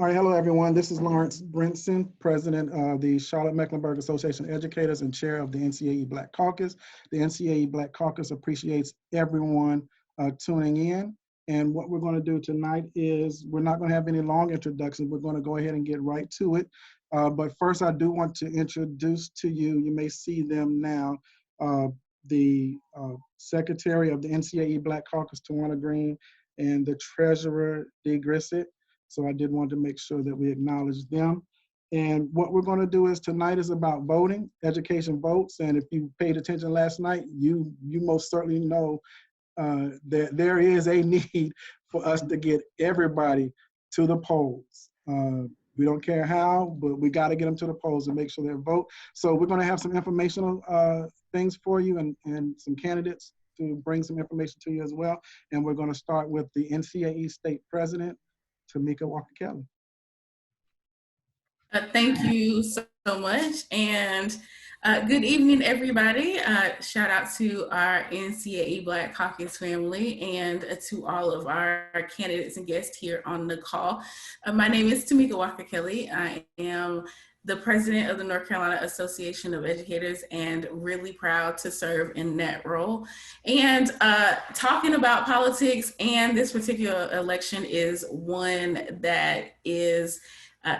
All right, hello everyone. This is Lawrence Brinson, President of the Charlotte-Mecklenburg Association of Educators and Chair of the NCAE Black Caucus. The NCAE Black Caucus appreciates everyone tuning in. And what we're going to do tonight is we're not going to have any long introductions. We're going to go ahead and get right to it. But first, I do want to introduce to you, you may see them now, the Secretary of the NCAE Black Caucus, Tawana Green, and the Treasurer, Dee Grissett. So I did want to make sure that we acknowledge them. And what we're going to do is tonight is about voting, education votes. And if you paid attention last night, you most certainly know that there is a need for us to get everybody to the polls. We don't care how, but we got to get them to the polls and make sure they vote. So we're going to have some informational things for you and some candidates to bring some information to you as well. And we're going to start with the NCAE State President, Tamika Walker-Kelly. Thank you so much, and good evening, everybody. Shout out to our NCAE Black Caucus family and to all of our candidates and guests here on the call. My name is Tamika Walker-Kelly. I am the president of the North Carolina Association of Educators and really proud to serve in that role. And talking about politics and this particular election is one that is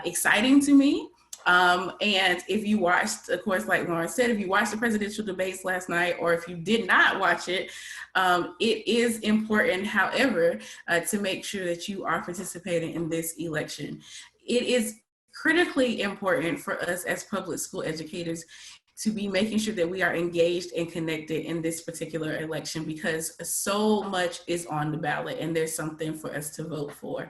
exciting to me. And if you watched, of course, like Lauren said, if you watched the presidential debates last night, or if you did not watch it, it is important, however, to make sure that you are participating in this election. It is critically important for us as public school educators to be making sure that we are engaged and connected in this particular election, because so much is on the ballot and there's something for us to vote for.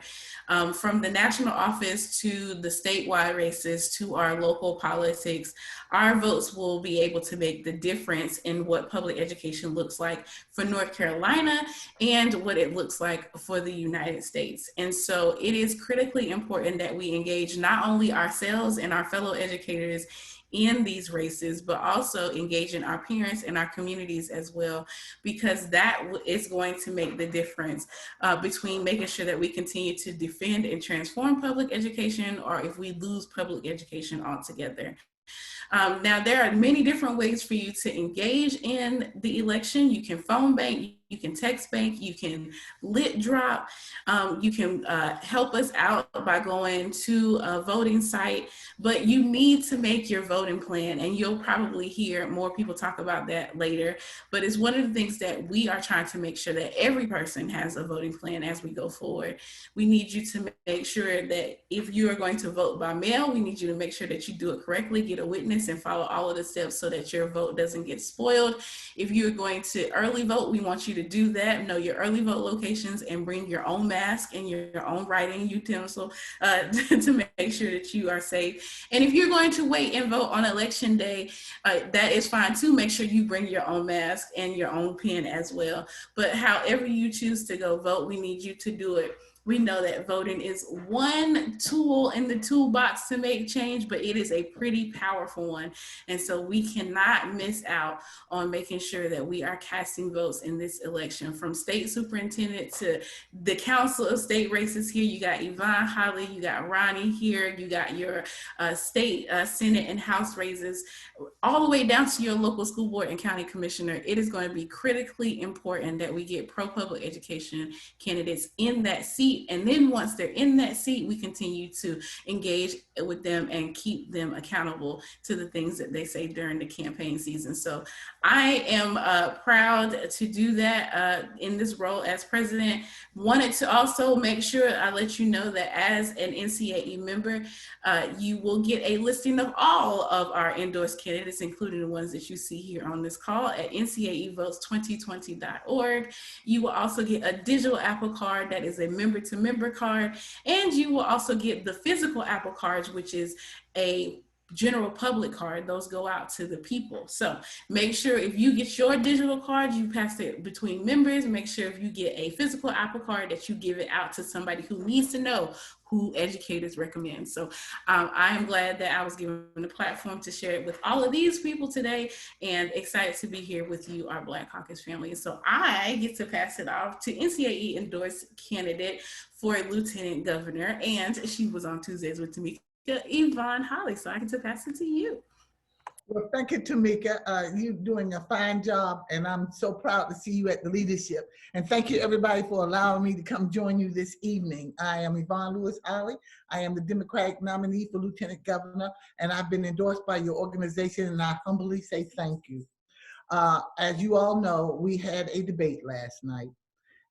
From the national office to the statewide races to our local politics, our votes will be able to make the difference in what public education looks like for North Carolina and what it looks like for the United States. And so it is critically important that we engage not only ourselves and our fellow educators in these races, but also engaging our parents and our communities as well, because that is going to make the difference between making sure that we continue to defend and transform public education, or if we lose public education altogether. Now, there are many different ways for you to engage in the election. You can phone bank, you can text bank, you can lit drop, you can help us out by going to a voting site, but you need to make your voting plan, and you'll probably hear more people talk about that later. But it's one of the things that we are trying to make sure that every person has a voting plan as we go forward. We need you to make sure that if you are going to vote by mail, we need you to make sure that you do it correctly, get a witness, and follow all of the steps so that your vote doesn't get spoiled. If you're going to early vote, we want you to do that, know your early vote locations, and bring your own mask and your own writing utensil to make sure that you are safe. And if you're going to wait and vote on election day, that is fine too. Make sure you bring your own mask and your own pen as well. But however you choose to go vote, we need you to do it. We know that voting is one tool in the toolbox to make change, but it is a pretty powerful one. And so we cannot miss out on making sure that we are casting votes in this election. From state superintendent to the council of state races here, you got Yvonne Holly, you got Ronnie here, you got your state Senate and House races, all the way down to your local school board and county commissioner. It is going to be critically important that we get pro-public education candidates in that seat. And then once they're in that seat, we continue to engage with them and keep them accountable to the things that they say during the campaign season. So I am proud to do that in this role as president. Wanted to also make sure I let you know that as an NCAE member, you will get a listing of all of our endorsed candidates, including the ones that you see here on this call at ncaevotes2020.org. You will also get a digital Apple card that is a member-to-member card, and you will also get the physical Apple cards, which is a general public card, those go out to the people. So make sure if you get your digital card, you pass it between members. Make sure if you get a physical Apple card that you give it out to somebody who needs to know who educators recommend. So I am glad that I was given the platform to share it with all of these people today, and excited to be here with you, our Black Caucus family. So I get to pass it off to NCAE endorsed candidate for Lieutenant Governor, and she was on Tuesdays with Tamika, Yvonne Holly. So I get to pass it to you. Well, thank you, Tamika. You're doing a fine job, and I'm so proud to see you at the leadership. And thank you, everybody, for allowing me to come join you this evening. I am Yvonne Lewis Holly. I am the Democratic nominee for Lieutenant Governor, and I've been endorsed by your organization, and I humbly say thank you. As you all know, we had a debate last night,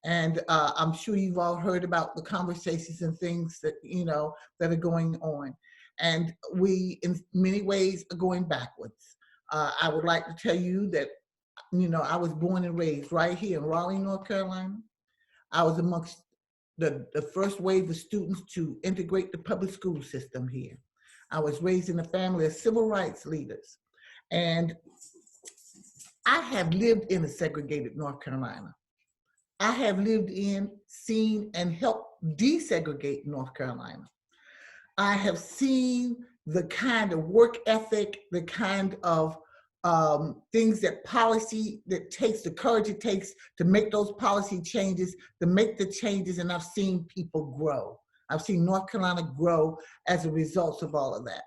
and I'm sure you've all heard about the conversations and things that, that are going on. And we, in many ways, are going backwards. I would like to tell you that, I was born and raised right here in Raleigh, North Carolina. I was amongst the first wave of students to integrate the public school system here. I was raised in a family of civil rights leaders. And I have lived in a segregated North Carolina. I have lived in, seen, and helped desegregate North Carolina. I have seen the kind of work ethic, the kind of things that takes the courage it takes to make those policy changes, to make the changes, and I've seen people grow. I've seen North Carolina grow as a result of all of that.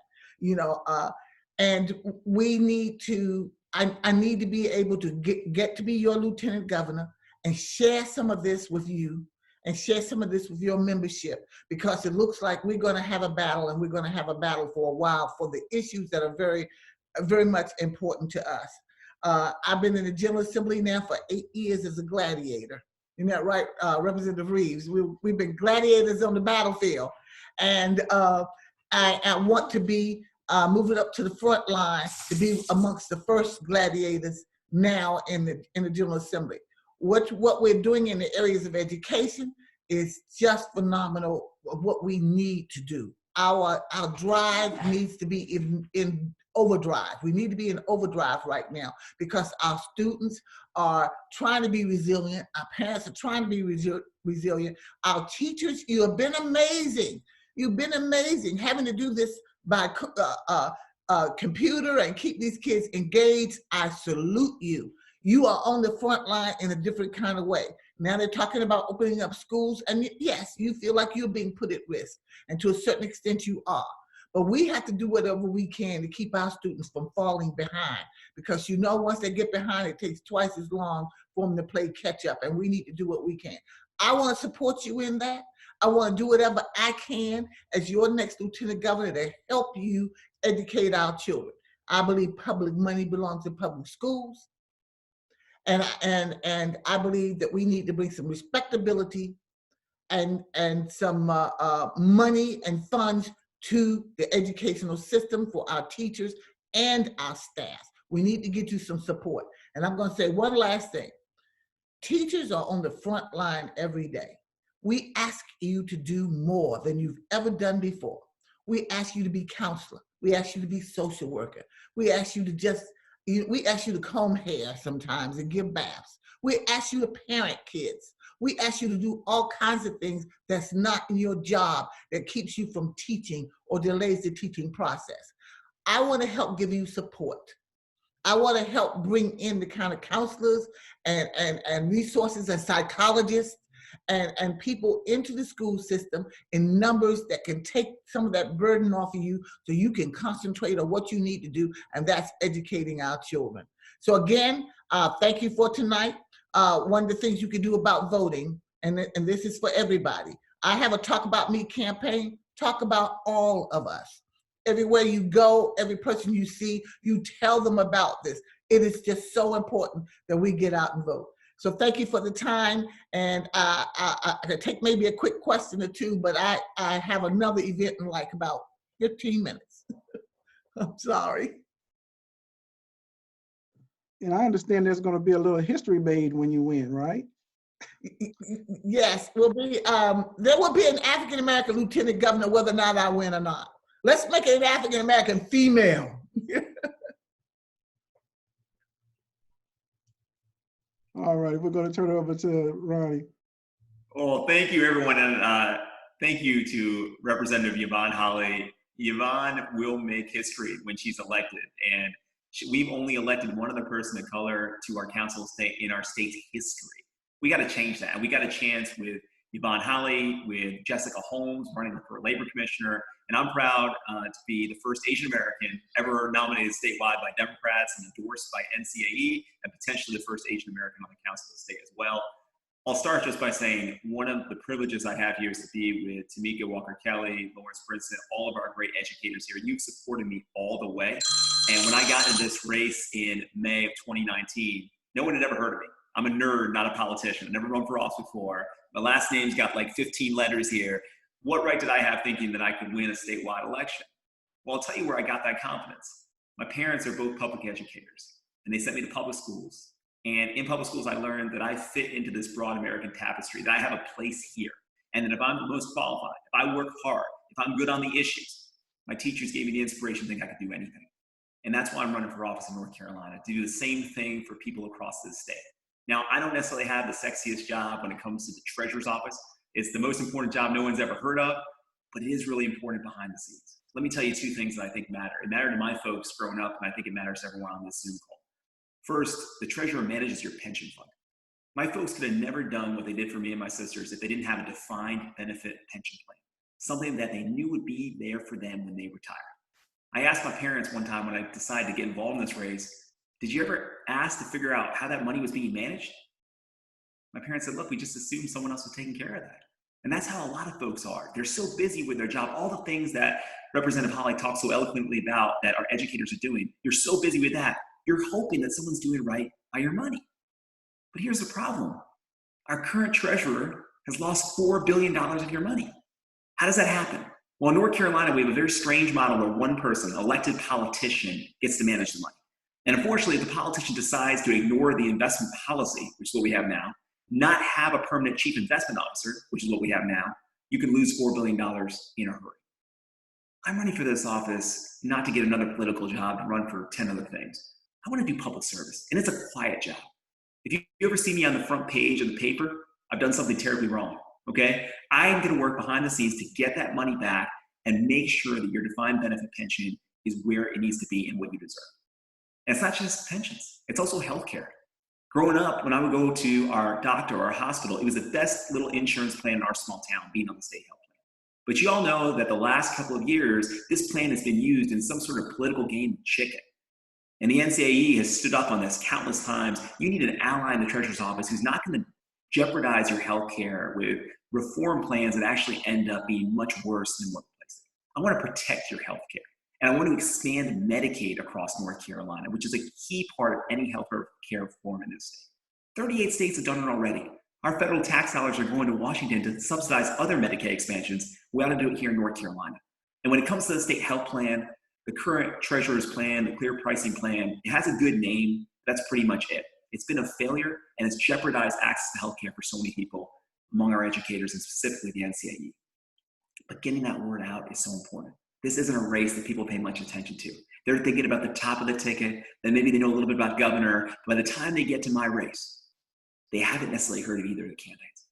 And we need to, I need to be able to get to be your Lieutenant Governor and share some of this with you, and share some of this with your membership, because it looks like we're going to have a battle, and we're going to have a battle for a while for the issues that are very, very much important to us. I've been in the General Assembly now for 8 years as a gladiator. Isn't that right, Representative Reeves? We've been gladiators on the battlefield. And I want to be moving up to the front line to be amongst the first gladiators now in the General Assembly. What we're doing in the areas of education is just phenomenal of what we need to do. Our drive needs to be in overdrive. We need to be in overdrive right now, because our students are trying to be resilient. Our parents are trying to be resilient. Our teachers, you have been amazing. You've been amazing having to do this by computer and keep these kids engaged. I salute you. You are on the front line in a different kind of way. Now they're talking about opening up schools, and yes, you feel like you're being put at risk, and to a certain extent you are. But we have to do whatever we can to keep our students from falling behind, because once they get behind, it takes twice as long for them to play catch up, and we need to do what we can. I want to support you in that. I want to do whatever I can as your next Lieutenant Governor to help you educate our children. I believe public money belongs to public schools. And I believe that we need to bring some respectability and some money and funds to the educational system for our teachers and our staff. We need to get you some support. And I'm going to say one last thing. Teachers are on the front line every day. We ask you to do more than you've ever done before. We ask you to be counselor. We ask you to be social worker. We ask you to comb hair sometimes and give baths. We ask you to parent kids. We ask you to do all kinds of things that's not in your job that keeps you from teaching or delays the teaching process. I want to help give you support. I want to help bring in the kind of counselors and resources and psychologists and people into the school system in numbers that can take some of that burden off of you so you can concentrate on what you need to do, and that's educating our children. So again, thank you for tonight. One of the things you can do about voting, and this is for everybody. I have a Talk About Me campaign. Talk about all of us. Everywhere you go, every person you see, you tell them about this. It is just so important that we get out and vote. So thank you for the time, and I could take maybe a quick question or two, but I have another event in like about 15 minutes. I'm sorry. And I understand there's going to be a little history made when you win, right? Yes, there will be an African-American Lieutenant Governor whether or not I win or not. Let's make it an African-American female. All right, we're going to turn it over to Ronnie. Well, thank you, everyone. And thank you to Representative Yvonne Holley. Yvonne will make history when she's elected. And we've only elected one other person of color to our council state in our state's history. We got to change that. And we got a chance with Yvonne Holley, with Jessica Holmes running for labor commissioner. And I'm proud to be the first Asian American ever nominated statewide by Democrats and endorsed by NCAE, and potentially the first Asian American on the council of the state as well. I'll start just by saying one of the privileges I have here is to be with Tamika Walker-Kelly, Lawrence Brinson, all of our great educators here. You've supported me all the way. And when I got into this race in May of 2019, no one had ever heard of me. I'm a nerd, not a politician. I've never run for office before. My last name's got like 15 letters here. What right did I have thinking that I could win a statewide election? Well, I'll tell you where I got that confidence. My parents are both public educators, and they sent me to public schools. And in public schools, I learned that I fit into this broad American tapestry, that I have a place here. And that if I'm the most qualified, if I work hard, if I'm good on the issues, my teachers gave me the inspiration to think I could do anything. And that's why I'm running for office in North Carolina, to do the same thing for people across this state. Now, I don't necessarily have the sexiest job when it comes to the treasurer's office. It's the most important job no one's ever heard of, but it is really important behind the scenes. Let me tell you two things that I think matter. It mattered to my folks growing up, and I think it matters to everyone on this Zoom call. First, the treasurer manages your pension fund. My folks could have never done what they did for me and my sisters if they didn't have a defined benefit pension plan, something that they knew would be there for them when they retire. I asked my parents one time when I decided to get involved in this race, did you ever ask to figure out how that money was being managed? My parents said, look, we just assumed someone else was taking care of that. And that's how a lot of folks are. They're so busy with their job, all the things that Representative Holley talks so eloquently about that our educators are doing. You're so busy with that. You're hoping that someone's doing right by your money. But here's the problem. Our current treasurer has lost $4 billion of your money. How does that happen? Well, in North Carolina, we have a very strange model where one person, an elected politician, gets to manage the money. And unfortunately, if the politician decides to ignore the investment policy, which is what we have now, not have a permanent chief investment officer, which is what we have now, you can lose $4 billion in a hurry. I'm running for this office not to get another political job and run for 10 other things. I want to do public service, and it's a quiet job. If you ever see me on the front page of the paper, I've done something terribly wrong, okay? I'm going to work behind the scenes to get that money back and make sure that your defined benefit pension is where it needs to be and what you deserve. And it's not just pensions, it's also healthcare. Growing up, when I would go to our doctor or our hospital, it was the best little insurance plan in our small town, being on the state health plan. But you all know that the last couple of years, this plan has been used in some sort of political game of chicken. And the NCAE has stood up on this countless times. You need an ally in the treasurer's office who's not going to jeopardize your health care with reform plans that actually end up being much worse than workplace. I want to protect your health care. And I want to expand Medicaid across North Carolina, which is a key part of any health care reform in this state. 38 states have done it already. Our federal tax dollars are going to Washington to subsidize other Medicaid expansions. We ought to do it here in North Carolina. And when it comes to the state health plan, the current treasurer's plan, the clear pricing plan, it has a good name. That's pretty much it. It's been a failure, and it's jeopardized access to healthcare for so many people among our educators and specifically the NCAE. But getting that word out is so important. This isn't a race that people pay much attention to. They're thinking about the top of the ticket, then maybe they know a little bit about governor. By the time they get to my race, they haven't necessarily heard of either of the candidates.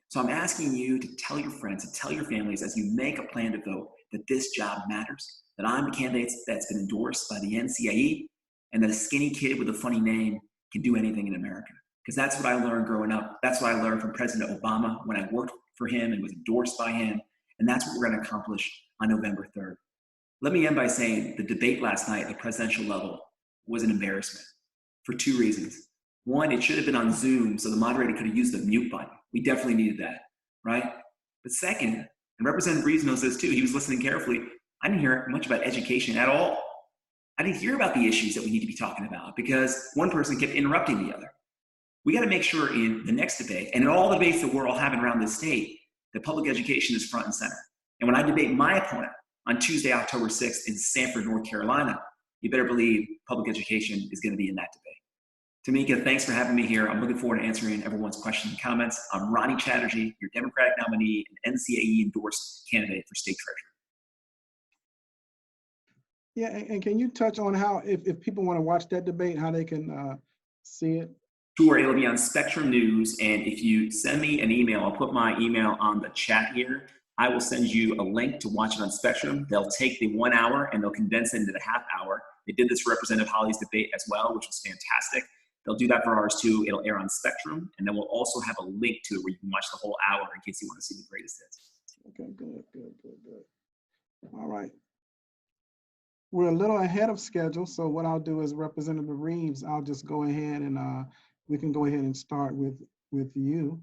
So I'm asking you to tell your friends, to tell your families as you make a plan to vote that this job matters, that I'm the candidate that's been endorsed by the NCAE, and that a skinny kid with a funny name can do anything in America. Because that's what I learned growing up. That's what I learned from President Obama when I worked for him and was endorsed by him. And that's what we're going to accomplish on November 3rd. Let me end by saying the debate last night at the presidential level was an embarrassment for two reasons. One, it should have been on Zoom, so the moderator could have used the mute button. We definitely needed that, right? But second, and Representative Reeves knows this too, he was listening carefully, I didn't hear much about education at all. I didn't hear about the issues that we need to be talking about because one person kept interrupting the other. We got to make sure in the next debate and in all the debates that we're all having around this state that public education is front and center. And when I debate my opponent on Tuesday, October 6th in Sanford, North Carolina, you better believe public education is going to be in that debate. Tamika, thanks for having me here. I'm looking forward to answering everyone's questions and comments. I'm Ronnie Chatterjee, your Democratic nominee and NCAE endorsed candidate for state treasurer. Yeah, and can you touch on how, if people want to watch that debate, how they can see it? Sure, it'll be on Spectrum News, and if you send me an email, I'll put my email on the chat here. I will send you a link to watch it on Spectrum. They'll take the 1 hour and they'll condense it into the half hour. They did this for Representative Holly's debate as well, which was fantastic. They'll do that for ours too. It'll air on Spectrum, and then we'll also have a link to it where you can watch the whole hour in case you want to see the greatest hits. Okay, good. All right. We're a little ahead of schedule, so what I'll do is Representative Reeves, I'll just go ahead and we can go ahead and start with you,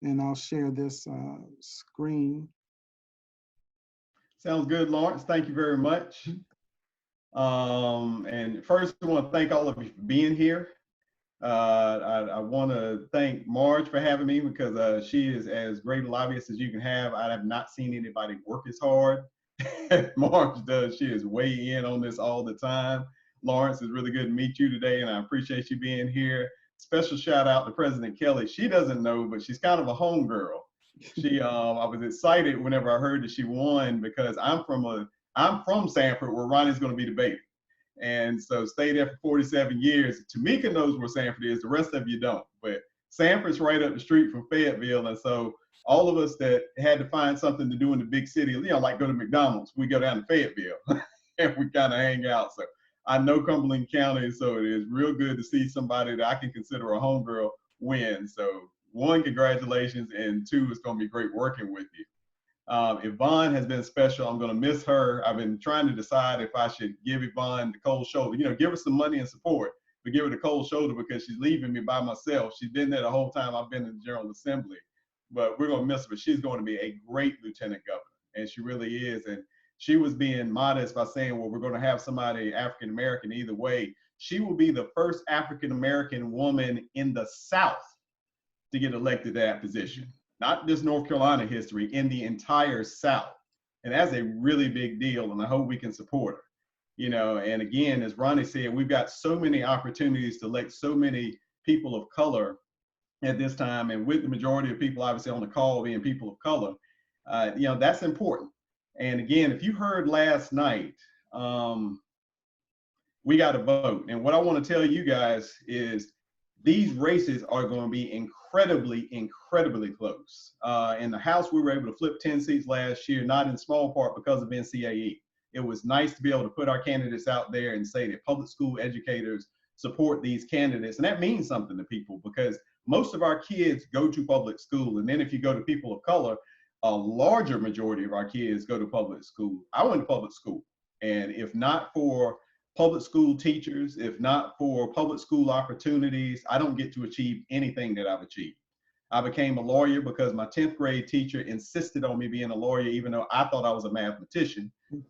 and I'll share this screen. Sounds good, Lawrence. Thank you very much. And first, I want to thank all of you for being here. I want to thank Marge for having me, because she is as great a lobbyist as you can have. I have not seen anybody work as hard as Marge does. She is way in on this all the time. Lawrence, it's really good to meet you today, and I appreciate you being here. Special shout out to President Kelly. She doesn't know, but she's kind of a homegirl. She, I was excited whenever I heard that she won, because I'm from Sanford, where Ronnie's going to be debating. And so stayed there for 47 years. Tamika knows where Sanford is. The rest of you don't. But Sanford's right up the street from Fayetteville. And so all of us that had to find something to do in the big city, you know, like go to McDonald's, we go down to Fayetteville and we kind of hang out. So I know Cumberland County, so it is real good to see somebody that I can consider a homegirl win. So one, congratulations, and two, it's going to be great working with you. Yvonne has been special. I'm going to miss her. I've been trying to decide if I should give Yvonne the cold shoulder. You know, give her some money and support, but give her the cold shoulder because she's leaving me by myself. She's been there the whole time I've been in the General Assembly, but we're going to miss her. But she's going to be a great lieutenant governor, and she really is. And she was being modest by saying, well, we're going to have somebody African-American either way. She will be the first African-American woman in the South to get elected to that position. Not just North Carolina history, in the entire South. And that's a really big deal, and I hope we can support her. You know, and again, as Ronnie said, we've got so many opportunities to elect so many people of color at this time, and with the majority of people obviously on the call being people of color, you know, that's important. And again, if you heard last night, we got to vote. And what I want to tell you guys is these races are going to be incredibly close. In the House, we were able to flip 10 seats last year, not in small part because of NCAE. It was nice to be able to put our candidates out there and say that public school educators support these candidates. And that means something to people, because most of our kids go to public school. And then if you go to people of color, a larger majority of our kids go to public school. I went to public school, and if not for public school teachers, if not for public school opportunities, I don't get to achieve anything that I've achieved. I became a lawyer because my 10th grade teacher insisted on me being a lawyer, even though I thought I was a mathematician. You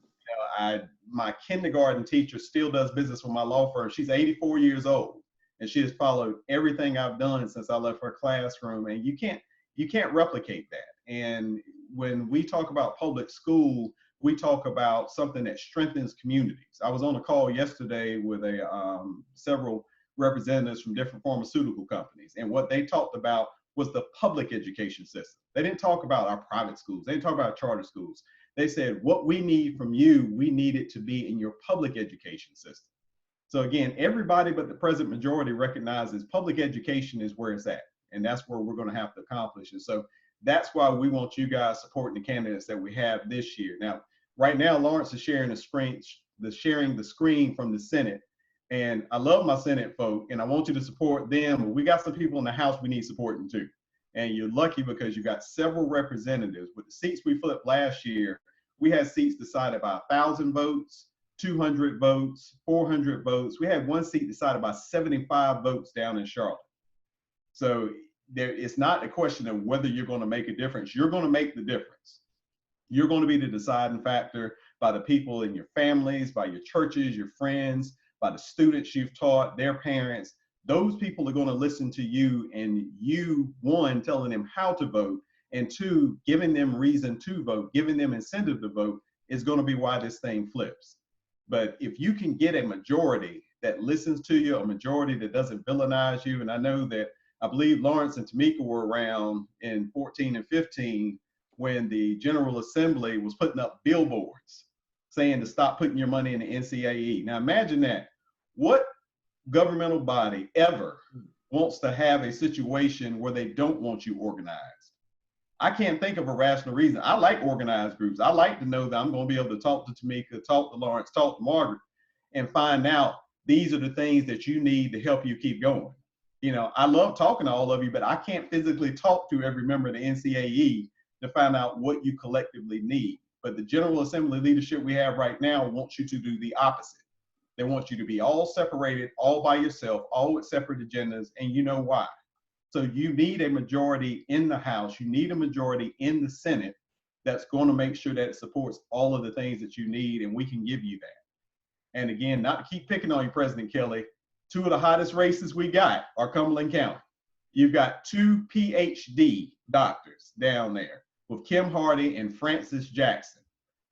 know, my kindergarten teacher still does business with my law firm. She's 84 years old, and she has followed everything I've done since I left her classroom. And you can't replicate that. And when we talk about public school, we talk about something that strengthens communities. I was on a call yesterday with several representatives from different pharmaceutical companies, and what they talked about was the public education system. They didn't talk about our private schools. They didn't talk about charter schools. They said, what we need from you, we need it to be in your public education system. So again, everybody but the present majority recognizes public education is where it's at, and that's where we're going to have to accomplish. And so that's why we want you guys supporting the candidates that we have this year. Now, right now, Lawrence is sharing the screen from the Senate. And I love my Senate folk, and I want you to support them. But we got some people in the House we need supporting too. And you're lucky because you got several representatives. With the seats we flipped last year, we had seats decided by 1,000 votes, 200 votes, 400 votes. We had one seat decided by 75 votes down in Charlotte. So it's not a question of whether you're going to make a difference. You're going to make the difference. You're going to be the deciding factor by the people in your families, by your churches, your friends, by the students you've taught, their parents. Those people are going to listen to you, and you, one, telling them how to vote, and two, giving them reason to vote, giving them incentive to vote is going to be why this thing flips. But if you can get a majority that listens to you, a majority that doesn't villainize you, and I believe Lawrence and Tamika were around in 14 and 15 when the General Assembly was putting up billboards saying to stop putting your money in the NCAE. Now imagine that. What governmental body ever wants to have a situation where they don't want you organized? I can't think of a rational reason. I like organized groups. I like to know that I'm going to be able to talk to Tamika, talk to Lawrence, talk to Margaret, and find out these are the things that you need to help you keep going. You know, I love talking to all of you, but I can't physically talk to every member of the NCAE to find out what you collectively need. But the General Assembly leadership we have right now wants you to do the opposite. They want you to be all separated, all by yourself, all with separate agendas, and you know why. So you need a majority in the House, you need a majority in the Senate that's going to make sure that it supports all of the things that you need, and we can give you that. And again, not to keep picking on you, President Kelly, 2 of the hottest races we got are Cumberland County. You've got 2 PhD doctors down there with Kim Hardy and Francis Jackson,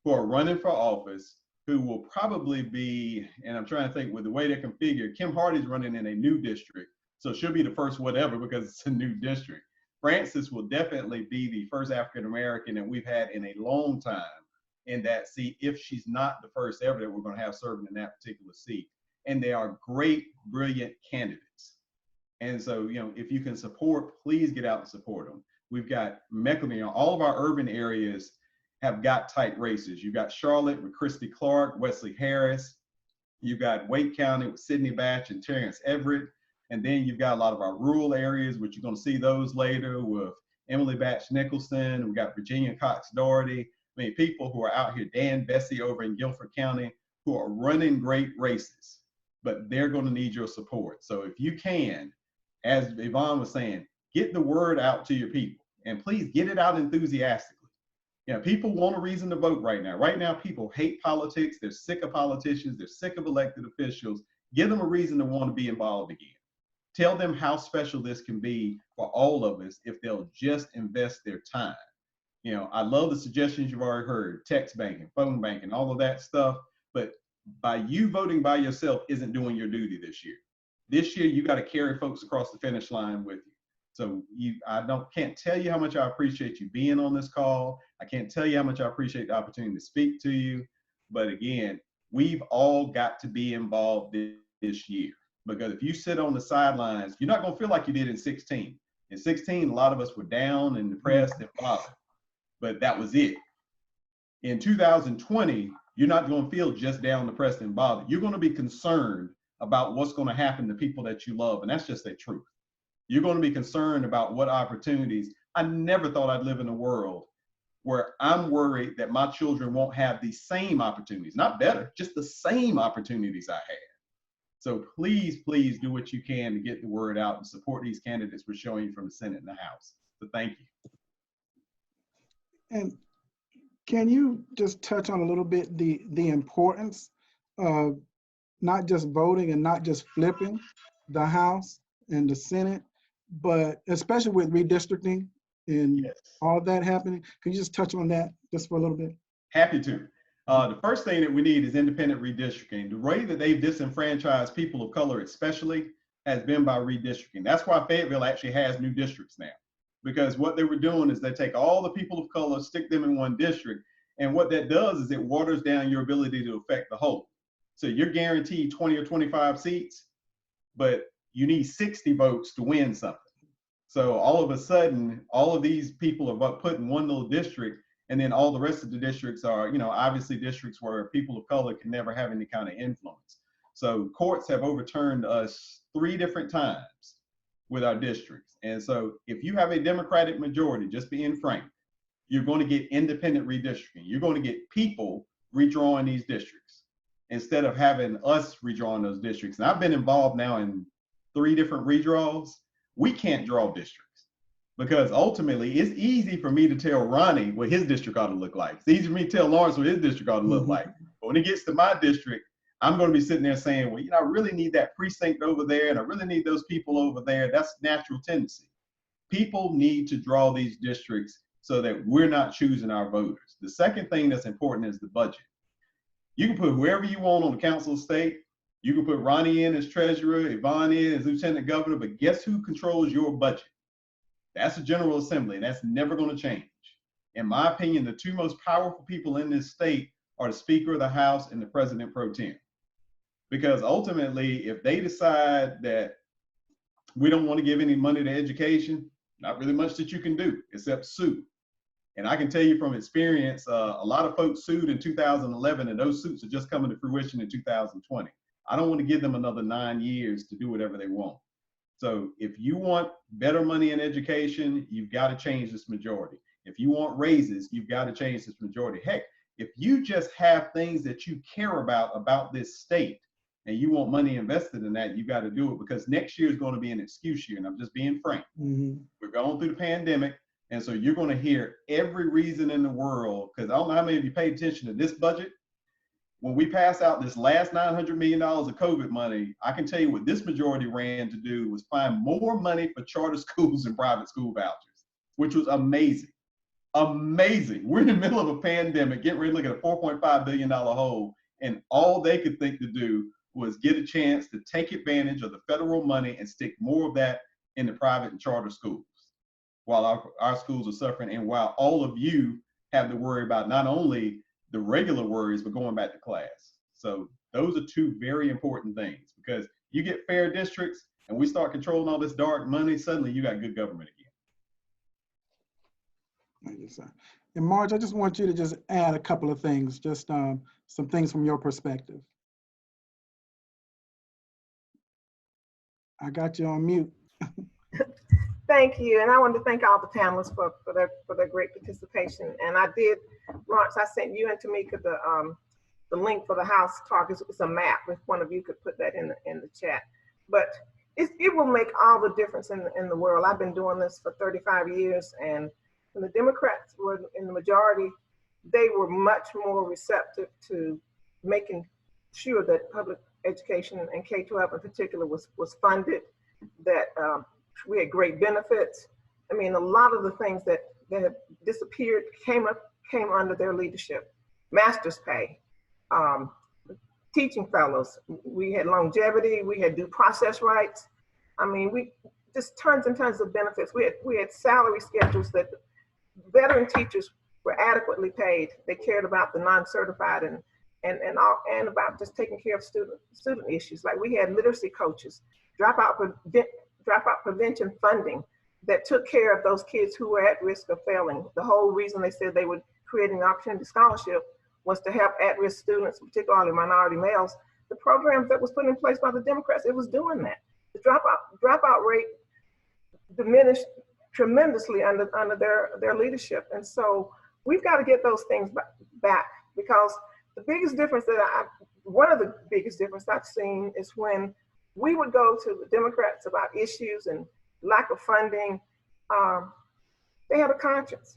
who are running for office, who will probably be, and I'm trying to think with the way they're configured, Kim Hardy's running in a new district, so she'll be the first whatever because it's a new district. Francis will definitely be the first African-American that we've had in a long time in that seat, if she's not the first ever that we're going to have serving in that particular seat. And they are great, brilliant candidates. And so, you know, if you can support, please get out and support them. We've got Mecklenburg, you know, all of our urban areas have got tight races. You've got Charlotte with Christy Clark, Wesley Harris. You've got Wake County with Sidney Batch and Terrence Everett. And then you've got a lot of our rural areas, which you're going to see those later with Emily Batch Nicholson. We've got Virginia Cox Doherty. I mean, people who are out here, Dan Bessie over in Guilford County, who are running great races, but they're going to need your support. So if you can, as Yvonne was saying, get the word out to your people, and please get it out enthusiastically. You know, people want a reason to vote right now. Right now, people hate politics. They're sick of politicians. They're sick of elected officials. Give them a reason to want to be involved again. Tell them how special this can be for all of us if they'll just invest their time. You know, I love the suggestions you've already heard, text banking, phone banking, all of that stuff. But by you voting by yourself isn't doing your duty this year. This year, you got to carry folks across the finish line with you. So can't tell you how much I appreciate you being on this call. I can't tell you how much I appreciate the opportunity to speak to you. But again, we've all got to be involved this year. Because if you sit on the sidelines, you're not going to feel like you did in 16. In 16, a lot of us were down and depressed and bothered, but that was it. In 2020, you're not going to feel just down, depressed, and bothered. You're going to be concerned about what's going to happen to people that you love, and that's just the truth. You're going to be concerned about what opportunities. I never thought I'd live in a world where I'm worried that my children won't have the same opportunities, not better, just the same opportunities I had. So please, please do what you can to get the word out and support these candidates we're showing you from the Senate and the House. So thank you. And can you just touch on a little bit the importance of not just voting and not just flipping the House and the Senate, but especially with redistricting and all of that happening? Can you just touch on that just for a little bit? Happy to. The first thing that we need is independent redistricting. The way that they've disenfranchised people of color especially has been by redistricting. That's why Fayetteville actually has new districts now. Because what they were doing is they take all the people of color, stick them in one district, and what that does is it waters down your ability to affect the whole. So you're guaranteed 20 or 25 seats, but you need 60 votes to win something. So all of a sudden, all of these people are put in one little district, and then all the rest of the districts are, you know, obviously districts where people of color can never have any kind of influence. So courts have overturned us 3 different times with our districts. And so if you have a Democratic majority, just being frank, you're going to get independent redistricting. You're going to get people redrawing these districts instead of having us redrawing those districts. And I've been involved now in 3 different redraws. We can't draw districts because ultimately it's easy for me to tell Ronnie what his district ought to look like. It's easy for me to tell Lawrence what his district ought to look like. But when it gets to my district, I'm going to be sitting there saying, well, you know, I really need that precinct over there, and I really need those people over there. That's natural tendency. People need to draw these districts so that we're not choosing our voters. The second thing that's important is the budget. You can put whoever you want on the council of state. You can put Ronnie in as treasurer, Yvonne in as lieutenant governor, but guess who controls your budget? That's the General Assembly, and that's never going to change. In my opinion, the 2 most powerful people in this state are the Speaker of the House and the President Pro Tem. Because ultimately, if they decide that we don't want to give any money to education, not really much that you can do except sue. And I can tell you from experience, a lot of folks sued in 2011, and those suits are just coming to fruition in 2020. I don't want to give them another 9 years to do whatever they want. So if you want better money in education, you've got to change this majority. If you want raises, you've got to change this majority. Heck, if you just have things that you care about this state, and you want money invested in that, you got to do it, because next year is going to be an excuse year. And I'm just being frank. We're going through the pandemic. And so you're going to hear every reason in the world, because I don't know how many of you paid attention to this budget. When we pass out this last $900 million of COVID money, I can tell you what this majority ran to do was find more money for charter schools and private school vouchers, which was amazing. Amazing. We're in the middle of a pandemic, getting ready to look at a $4.5 billion hole, and all they could think to do was get a chance to take advantage of the federal money and stick more of that in the private and charter schools, while our schools are suffering, and while all of you have to worry about not only the regular worries, but going back to class. So those are two very important things, because you get fair districts and we start controlling all this dark money, suddenly you got good government again. Thank you, sir. And Marge, I just want you to just add a couple of things, just some things from your perspective. I got you on mute. Thank you, and I want to thank all the panelists for their great participation. And I did, Lawrence, I sent you and Tamika the link for the House talk. It's a map. If one of you could put that in the chat, but it will make all the difference in the world. I've been doing this for 35 years, and when the Democrats were in the majority, they were much more receptive to making sure that public education and K-12 in particular was funded, that we had great benefits. I mean, a lot of the things that have disappeared came under their leadership. Master's pay, teaching fellows, we had longevity, we had due process rights. I mean, we just tons and tons of benefits. We had salary schedules that veteran teachers were adequately paid. They cared about the non-certified and about just taking care of student issues. Like we had literacy coaches, dropout prevention funding that took care of those kids who were at risk of failing. The whole reason they said they would create an opportunity scholarship was to help at-risk students, particularly minority males. The programs that was put in place by the Democrats, it was doing that. The dropout rate diminished tremendously under their leadership. And so we've got to get those things back, because the biggest difference one of the biggest difference I've seen is when we would go to the Democrats about issues and lack of funding, they have a conscience.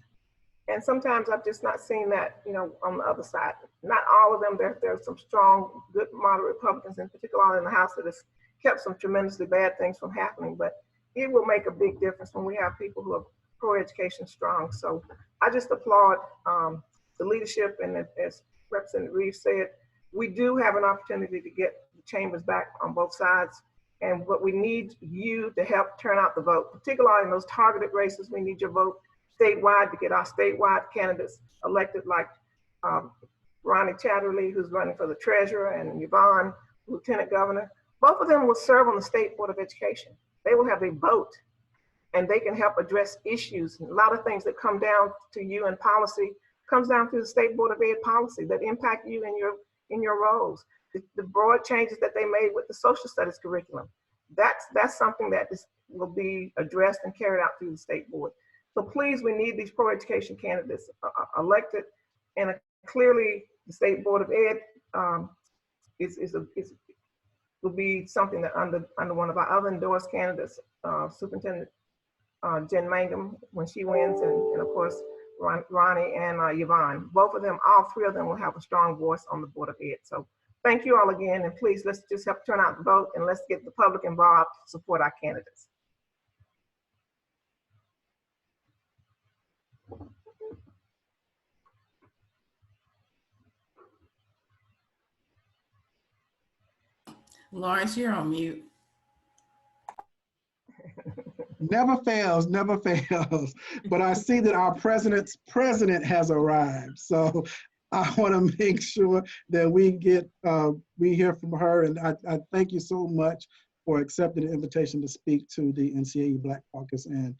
And sometimes I've just not seen that, on the other side. Not all of them. There's some strong, good, moderate Republicans, in particular in the House, that has kept some tremendously bad things from happening. But it will make a big difference when we have people who are pro-education strong. So I just applaud the leadership, and as Representative Reeves said, we do have an opportunity to get the chambers back on both sides. And what we need you to help turn out the vote, particularly in those targeted races. We need your vote statewide to get our statewide candidates elected, like Ronnie Chatterley, who's running for the treasurer, and Yvonne, lieutenant governor. Both of them will serve on the State Board of Education. They will have a vote, and they can help address issues. And a lot of things that come down to you in policy comes down to the State Board of Ed policy that impact you in your roles. The broad changes that they made with the social studies curriculum, that's something that will be addressed and carried out through the State Board. So please, we need these pro-education candidates elected, and clearly the State Board of Ed will be something that under one of our other endorsed candidates, Superintendent Jen Mangum, when she wins, and of course Ronnie and Yvonne. Both of them, all three of them, will have a strong voice on the Board of Ed. So thank you all again, and please, let's just help turn out the vote, and let's get the public involved to support our candidates. Lawrence, you're on mute. Never fails, never fails. But I see that our president has arrived. So I want to make sure that we hear from her. And I thank you so much for accepting the invitation to speak to the NCAE Black Caucus and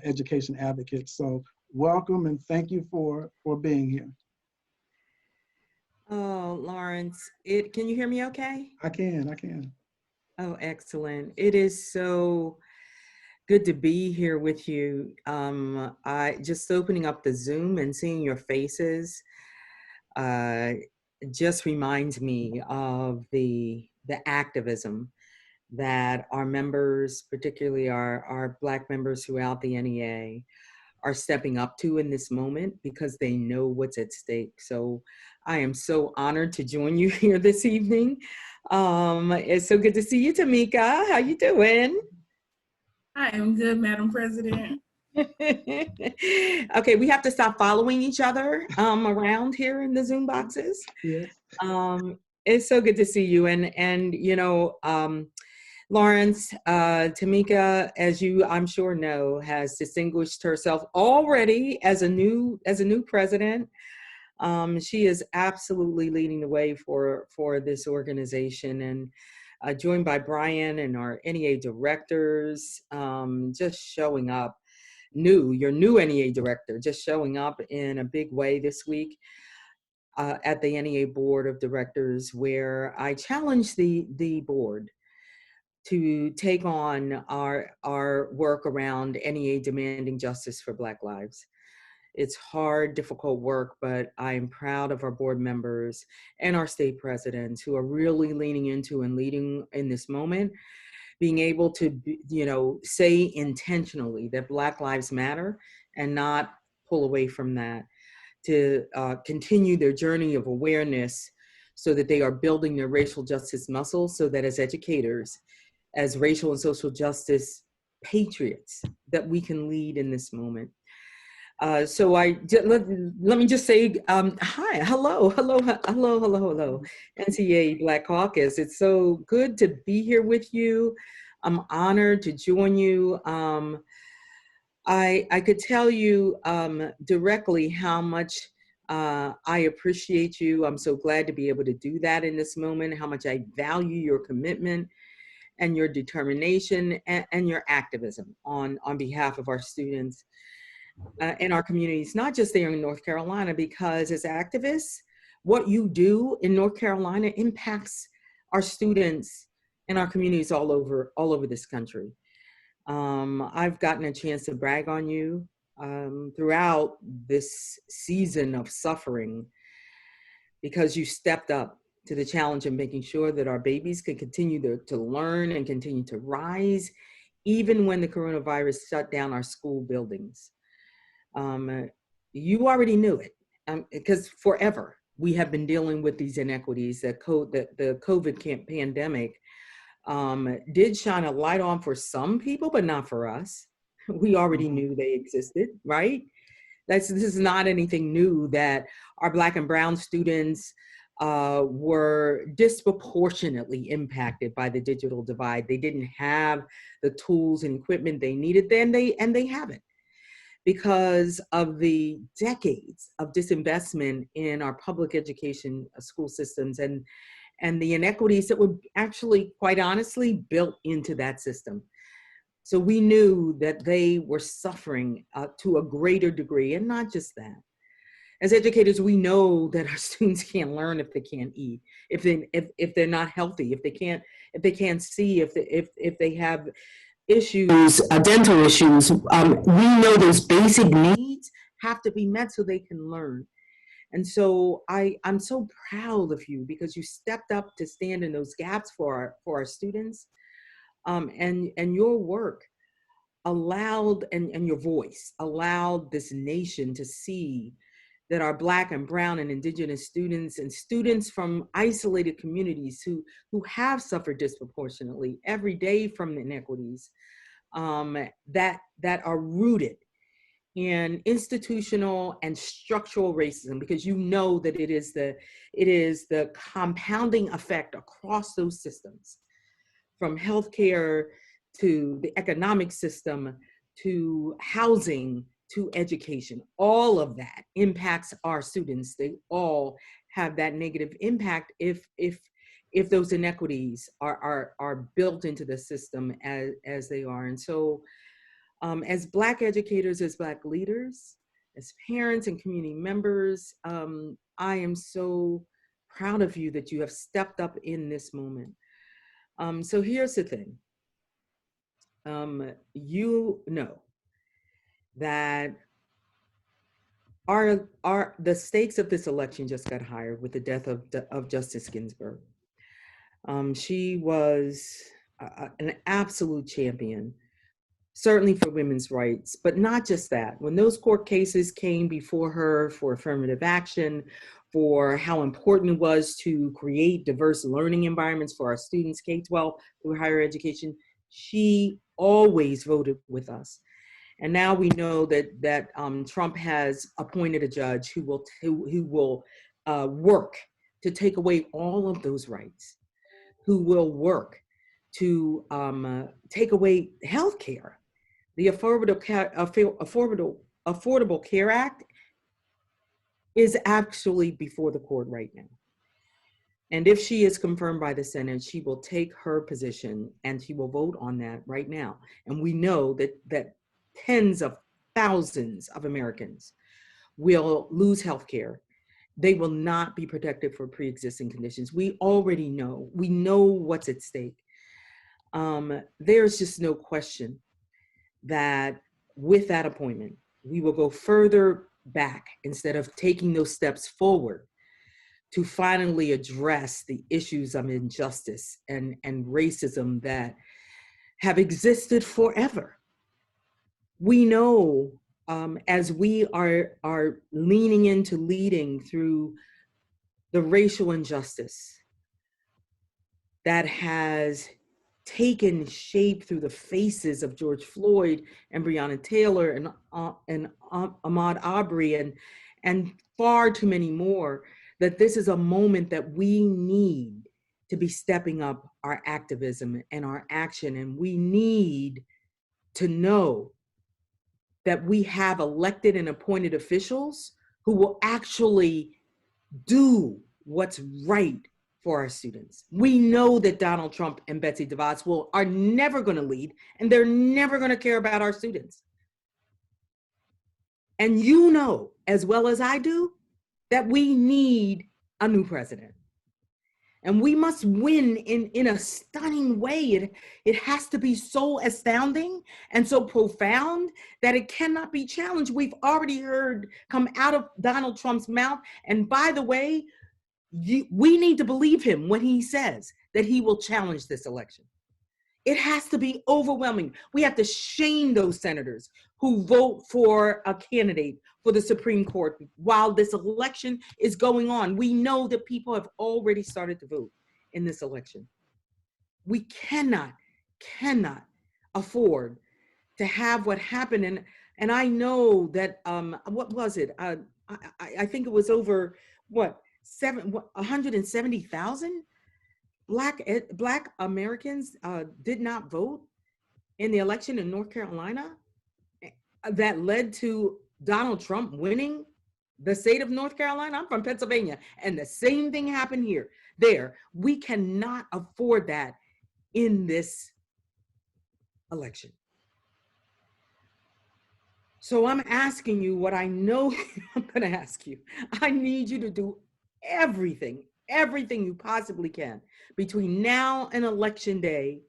education advocates. So welcome and thank you for being here. Oh, Lawrence, can you hear me okay? I can. Oh, excellent. It is so good to be here with you. I just opening up the Zoom and seeing your faces just reminds me of the activism that our members, particularly our Black members throughout the NEA, are stepping up to in this moment because they know what's at stake. So I am so honored to join you here this evening. It's so good to see you, Tamika. How you doing? I am good, Madam President. Okay, we have to stop following each other around here in the Zoom boxes. Yes. It's so good to see you. And you know, Lawrence, Tamika, as you I'm sure know, has distinguished herself already as a new president. She is absolutely leading the way for this organization, and joined by Brian and our NEA directors, just showing up. Your new NEA director, just showing up in a big way this week at the NEA Board of Directors, where I challenged the board to take on our work around NEA demanding justice for Black lives. It's hard, difficult work, but I am proud of our board members and our state presidents who are really leaning into and leading in this moment, being able to, say intentionally that Black lives matter and not pull away from that, to continue their journey of awareness so that they are building their racial justice muscle, so that as educators, as racial and social justice patriots, that we can lead in this moment. So let me just say, hi, hello, NCAE Black Caucus. It's so good to be here with you. I'm honored to join you. I could tell you directly how much I appreciate you. I'm so glad to be able to do that in this moment, how much I value your commitment and your determination and your activism on behalf of our students in our communities, not just there in North Carolina, because as activists, what you do in North Carolina impacts our students and our communities all over this country. I've gotten a chance to brag on you throughout this season of suffering, because you stepped up to the challenge of making sure that our babies can continue to learn and continue to rise, even when the coronavirus shut down our school buildings. You already knew it, because forever we have been dealing with these inequities that the COVID pandemic did shine a light on for some people, but not for us. We already knew they existed, right? This is not anything new, that our Black and Brown students were disproportionately impacted by the digital divide. They didn't have the tools and equipment they needed then, and they haven't, because of the decades of disinvestment in our public education school systems and the inequities that were actually, quite honestly, built into that system. So we knew that they were suffering to a greater degree, and not just that. As educators, we know that our students can't learn if they can't eat, if they're not healthy, if they can't see, if they have issues, dental issues. We know those basic needs have to be met so they can learn. And so I'm so proud of you, because you stepped up to stand in those gaps for our students, and your work allowed, and your voice allowed this nation to see that our Black and Brown and Indigenous students, and students from isolated communities who have suffered disproportionately every day from inequities that are rooted in institutional and structural racism, because you know that it is the compounding effect across those systems, from healthcare to the economic system to housing to education. All of that impacts our students. They all have that negative impact if those inequities are built into the system as they are. And so as Black educators, as Black leaders, as parents and community members, I am so proud of you that you have stepped up in this moment. So here's the thing. You know that the stakes of this election just got higher with the death of Justice Ginsburg. She was an absolute champion, certainly for women's rights, but not just that. When those court cases came before her for affirmative action, for how important it was to create diverse learning environments for our students, K-12 through higher education, she always voted with us. And now we know that Trump has appointed a judge who will work to take away all of those rights, who will work to take away health care. The Affordable Care Act is actually before the court right now. And if she is confirmed by the Senate, she will take her position and she will vote on that right now. And we know that tens of thousands of Americans will lose health care. They will not be protected for pre-existing conditions. We already know. We know what's at stake. There's just no question that with that appointment, we will go further back instead of taking those steps forward to finally address the issues of injustice and racism that have existed forever. We know as we are leaning into leading through the racial injustice that has taken shape through the faces of George Floyd and Breonna Taylor and Ahmaud Arbery and far too many more, that this is a moment that we need to be stepping up our activism and our action. And we need to know that we have elected and appointed officials who will actually do what's right for our students. We know that Donald Trump and Betsy DeVos are never going to lead, and they're never going to care about our students. And you know, as well as I do, that we need a new president. And we must win in a stunning way. It has to be so astounding and so profound that it cannot be challenged. We've already heard come out of Donald Trump's mouth. And by the way, we need to believe him when he says that he will challenge this election. It has to be overwhelming. We have to shame those senators who vote for a candidate for the Supreme Court while this election is going on. We know that people have already started to vote in this election. We cannot afford to have what happened. And I know that, what was it? I think it was over, 170,000? Black Americans did not vote in the election in North Carolina that led to Donald Trump winning the state of North Carolina. I'm from Pennsylvania, and the same thing happened here. We cannot afford that in this election. So I'm asking you what I know I'm going to ask you. I need you to do everything you possibly can between now and election day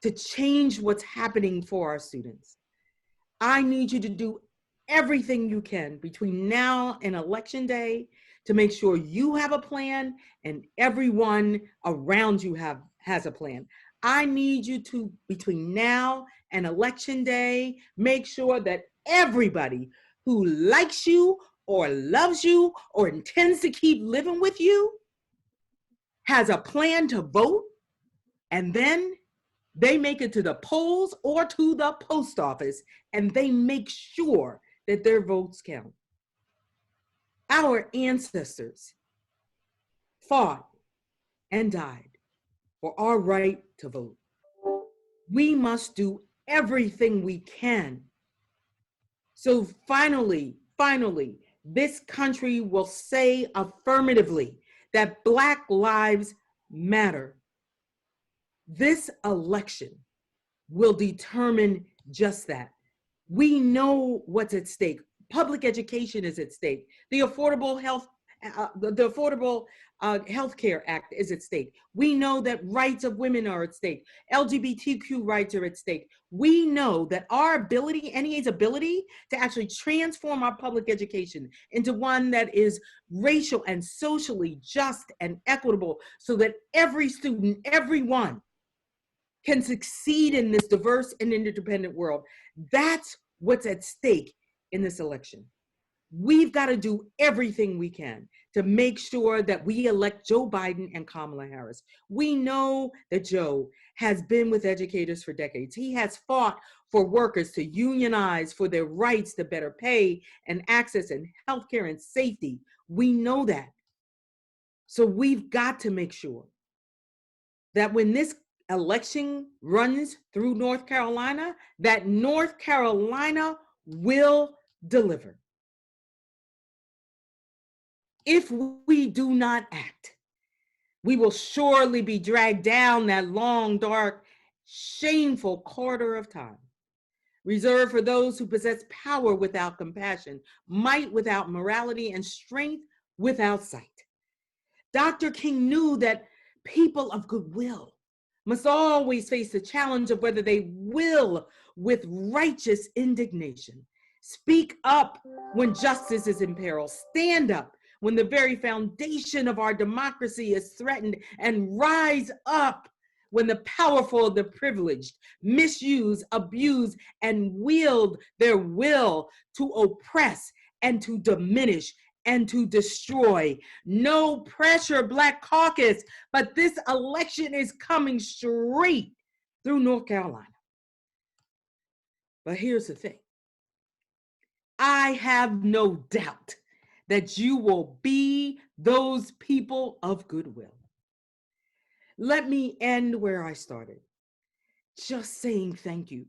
to change what's happening for our students. I need you to do everything you can between now and election day to make sure you have a plan and everyone around you has a plan. I need you to, between now and election day, make sure that everybody who likes you or loves you or intends to keep living with you has a plan to vote, and then they make it to the polls or to the post office and they make sure that their votes count. Our ancestors fought and died for our right to vote. We must do everything we can So finally, this country will say affirmatively that Black lives matter. This election will determine just that. We know what's at stake. Public education is at stake. The Affordable Health Care Act is at stake. We know that rights of women are at stake. LGBTQ rights are at stake. We know that our ability, NEA's ability to actually transform our public education into one that is racial and socially just and equitable so that every student, everyone, can succeed in this diverse and interdependent world. That's what's at stake in this election. We've got to do everything we can to make sure that we elect Joe Biden and Kamala Harris. We know that Joe has been with educators for decades. He has fought for workers to unionize for their rights to better pay and access and healthcare and safety. We know that. So we've got to make sure that when this election runs through North Carolina, that North Carolina will deliver. If we do not act, we will surely be dragged down that long, dark, shameful corridor of time, reserved for those who possess power without compassion, might without morality, and strength without sight. Dr. King knew that people of goodwill must always face the challenge of whether they will, with righteous indignation, speak up when justice is in peril, stand up when the very foundation of our democracy is threatened, and rise up when the powerful, the privileged, misuse, abuse, and wield their will to oppress and to diminish and to destroy. No pressure, Black Caucus, but this election is coming straight through North Carolina. But here's the thing. I have no doubt that you will be those people of goodwill. Let me end where I started, just saying thank you.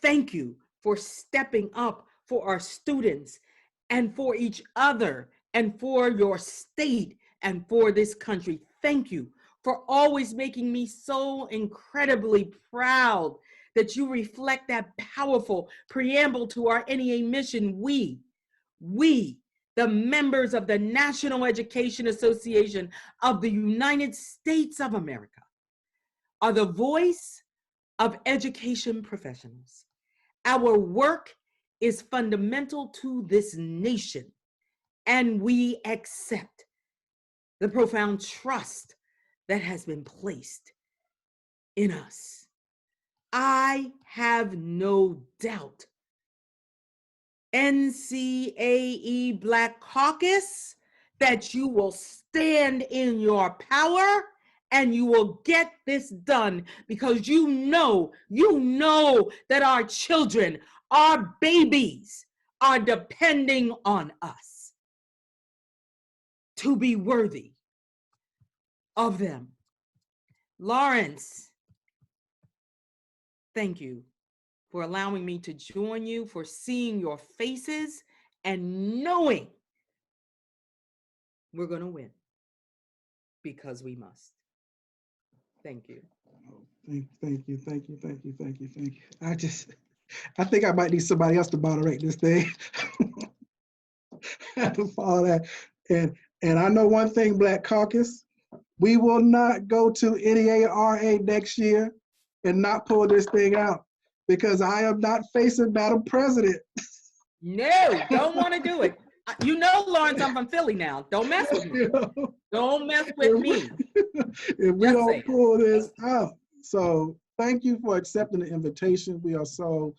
Thank you for stepping up for our students and for each other and for your state and for this country. Thank you for always making me so incredibly proud that you reflect that powerful preamble to our NEA mission. We, the members of the National Education Association of the United States of America, are the voice of education professionals. Our work is fundamental to this nation, and we accept the profound trust that has been placed in us. I have no doubt NCAE Black Caucus that you will stand in your power and you will get this done, because you know that our children, our babies are depending on us to be worthy of them. Lawrence, thank you for allowing me to join you, for seeing your faces and knowing we're going to win, because we must. Thank you. Thank you. I think I might need somebody else to moderate this thing. To follow that. And I know one thing, Black Caucus, we will not go to NEA-RA next year and not pull this thing out, because I am not facing Madam President. No, don't want to do it. You know, Lawrence, I'm from Philly now. Don't mess with me. Don't mess with me. If we don't pull this out. So thank you for accepting the invitation. We are so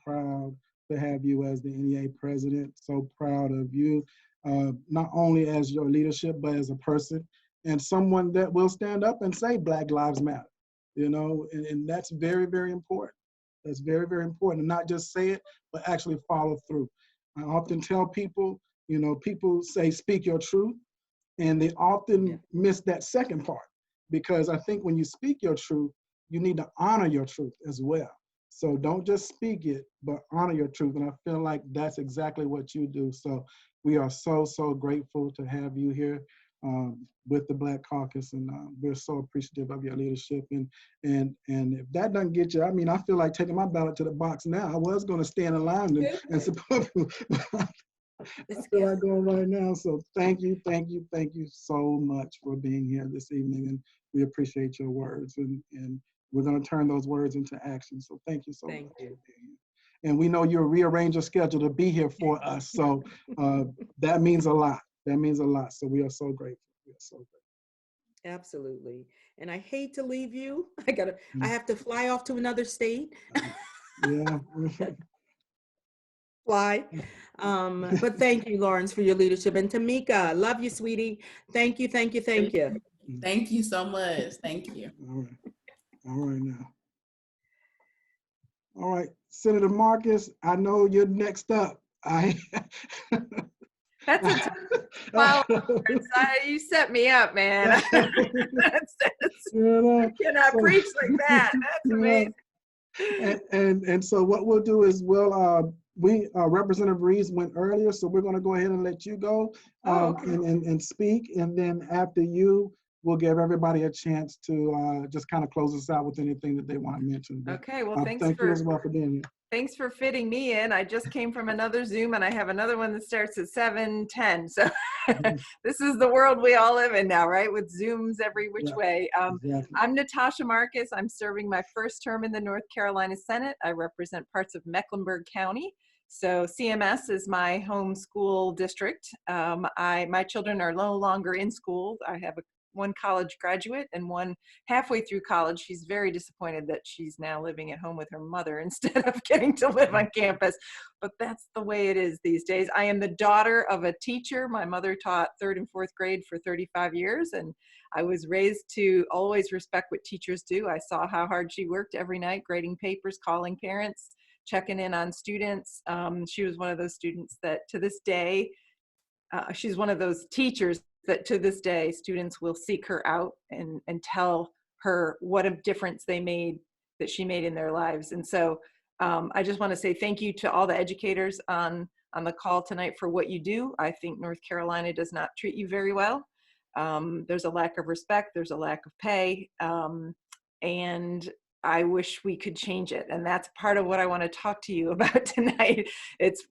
proud to have you as the NEA president. So proud of you, not only as your leadership, but as a person and someone that will stand up and say Black Lives Matter, you know, and that's very, very important. That's very, very important, and not just say it, but actually follow through. I often tell people, you know, people say, speak your truth, and they often miss that second part, because I think when you speak your truth, you need to honor your truth as well. So don't just speak it, but honor your truth. And I feel like that's exactly what you do. So we are so, so grateful to have you here with the Black Caucus, and we're so appreciative of your leadership. And if that doesn't get you, I mean, I feel like taking my ballot to the box now. I was going to stand in line and support you. I feel like going right now. So thank you so much for being here this evening, and we appreciate your words, and we're going to turn those words into action. So thank you so much. Thank you. And we know you'll rearrange your schedule to be here for us. So that means a lot. That means a lot. So we are so grateful. We are so grateful. Absolutely. And I hate to leave you. I have to fly off to another state. Yeah. Fly. But thank you, Lawrence, for your leadership. And Tamika, love you, sweetie. Thank you, thank you, thank you. Thank you so much. Thank you. All right. All right now. All right, Senator Marcus, I know you're next up. That's a wow. You set me up, man. I cannot preach like that. That's amazing. And so what we'll do is Representative Reeves went earlier, so we're going to go ahead and let you go and speak, and then after you, we'll give everybody a chance to just kind of close us out with anything that they want to mention. But, okay, well, thank you as well for being here. Thanks for fitting me in. I just came from another Zoom, and I have another one that starts at 7:10. So this is the world we all live in now, right? With Zooms every which way. Exactly. I'm Natasha Marcus. I'm serving my first term in the North Carolina Senate. I represent parts of Mecklenburg County. So CMS is my home school district. My children are no longer in school. I have one college graduate and one halfway through college. She's very disappointed that she's now living at home with her mother instead of getting to live on campus. But that's the way it is these days. I am the daughter of a teacher. My mother taught 3rd and 4th grade for 35 years, and I was raised to always respect what teachers do. I saw how hard she worked every night, grading papers, calling parents, checking in on students. She was one of those students that to this day, she's one of those teachers that to this day, students will seek her out and tell her what a difference that she made in their lives. And so I just want to say thank you to all the educators on the call tonight for what you do. I think North Carolina does not treat you very well. There's a lack of respect, there's a lack of pay, and I wish we could change it. And that's part of what I want to talk to you about tonight. It's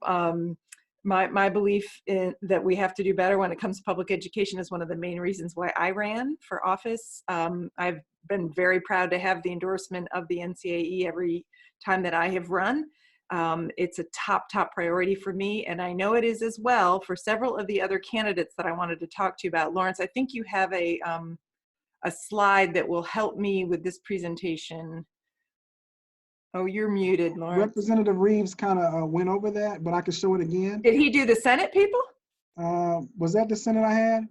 my belief that we have to do better when it comes to public education is one of the main reasons why I ran for office. I've been very proud to have the endorsement of the NCAE every time that I have run. It's a top priority for me, and I know it is as well for several of the other candidates that I wanted to talk to you about. Lawrence, I think you have a slide that will help me with this presentation. Oh, you're muted, Lawrence. Representative Reeves kind of went over that, but I could show it again. Did he do the Senate, people? Was that the Senate I had?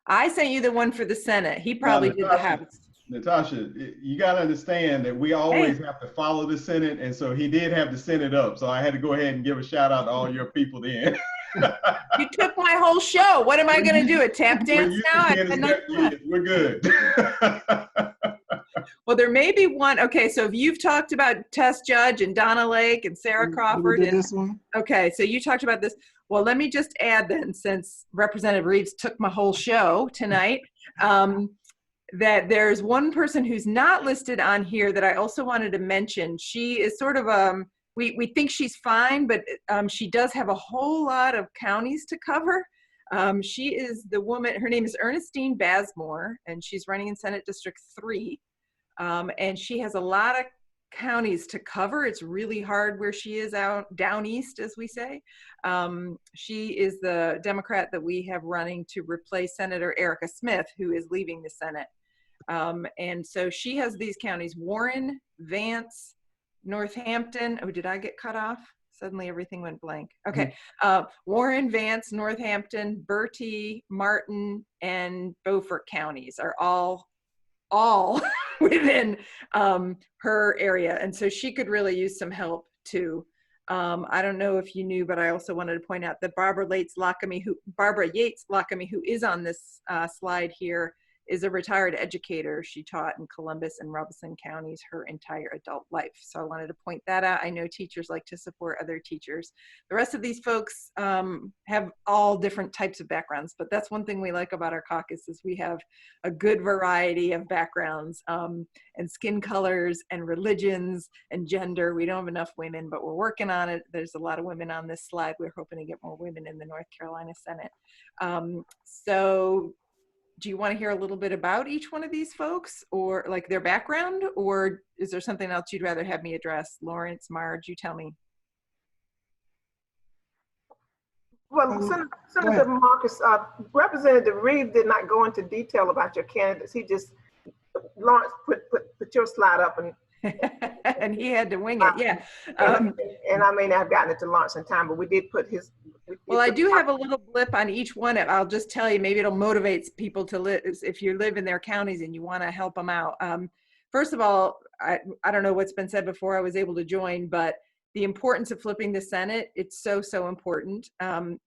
I sent you the one for the Senate. He probably did the House. Natasha, you got to understand that we always have to follow the Senate, and so he did have the Senate up, so I had to go ahead and give a shout out to all your people then. You took my whole show. What am I going to do? A tap dance now? We're good. Well, there may be one. Okay, so if you've talked about Tess Judge and Donna Lake and Sarah Crawford. We did this one? Okay, so you talked about this. Well, let me just add then, since Representative Reeves took my whole show tonight, that there's one person who's not listed on here that I also wanted to mention. She is sort of, we think she's fine, but she does have a whole lot of counties to cover. She is the woman, her name is Ernestine Bazmore, and she's running in Senate District 3. And she has a lot of counties to cover. It's really hard where she is out down east, as we say. She is the Democrat that we have running to replace Senator Erica Smith, who is leaving the Senate. And so she has these counties: Warren, Vance, Northampton. Oh, did I get cut off? Suddenly everything went blank. Okay. Warren, Vance, Northampton, Bertie, Martin, and Beaufort counties are all within her area. And so she could really use some help too. I don't know if you knew, but I also wanted to point out that Barbara Yates Lockamy, who is on this slide here, is a retired educator. She taught in Columbus and Robeson counties her entire adult life. So I wanted to point that out. I know teachers like to support other teachers. The rest of these folks have all different types of backgrounds, but that's one thing we like about our caucus is we have a good variety of backgrounds and skin colors and religions and gender. We don't have enough women, but we're working on it. There's a lot of women on this slide. We're hoping to get more women in the North Carolina Senate. So do you want to hear a little bit about each one of these folks or like their background, or is there something else you'd rather have me address? Lawrence, Marge, you tell me. Well, Senator Marcus, Representative Reed did not go into detail about your candidates. He just, Lawrence, put your slide up and and he had to wing it, yeah. And I may not have gotten it to Lawrence in time, but we did put his. Well, I do have a little blip on each one. I'll just tell you, maybe it'll motivate people to live, if you live in their counties and you want to help them out. First of all, I don't know what's been said before I was able to join, but the importance of flipping the Senate, it's so, so important.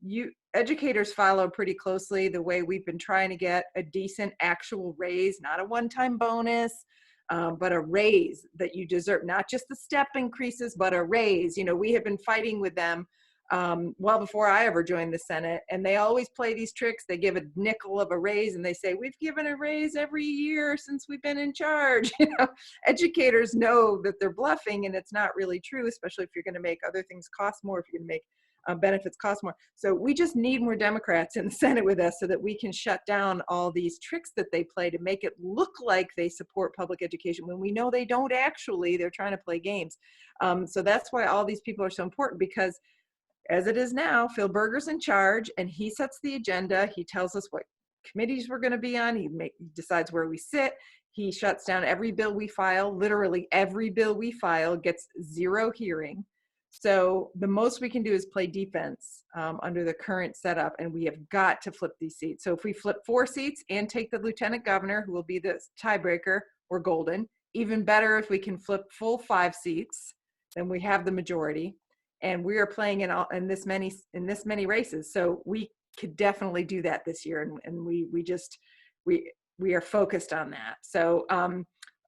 You educators follow pretty closely the way we've been trying to get a decent actual raise, not a one-time bonus, but a raise that you deserve, not just the step increases, but a raise. You know, we have been fighting with them well before I ever joined the Senate, and they always play these tricks. They give a nickel of a raise and they say, we've given a raise every year since we've been in charge. You know, educators know that they're bluffing and it's not really true, especially if you're going to make other things cost more, if you're going to make benefits cost more. So we just need more Democrats in the Senate with us so that we can shut down all these tricks that they play to make it look like they support public education when we know they don't actually. They're trying to play games. So that's why all these people are so important, because as it is now, Phil Berger's in charge and he sets the agenda. He tells us what committees we're going to be on. He decides where we sit. He shuts down every bill we file. Literally every bill we file gets 0 hearing. So the most we can do is play defense under the current setup, and we have got to flip these seats. So if we flip 4 seats and take the lieutenant governor, who will be the tiebreaker, we're golden. Even better if we can flip full 5 seats, then we have the majority. And we are playing in this many races. So we could definitely do that this year, and we are focused on that. So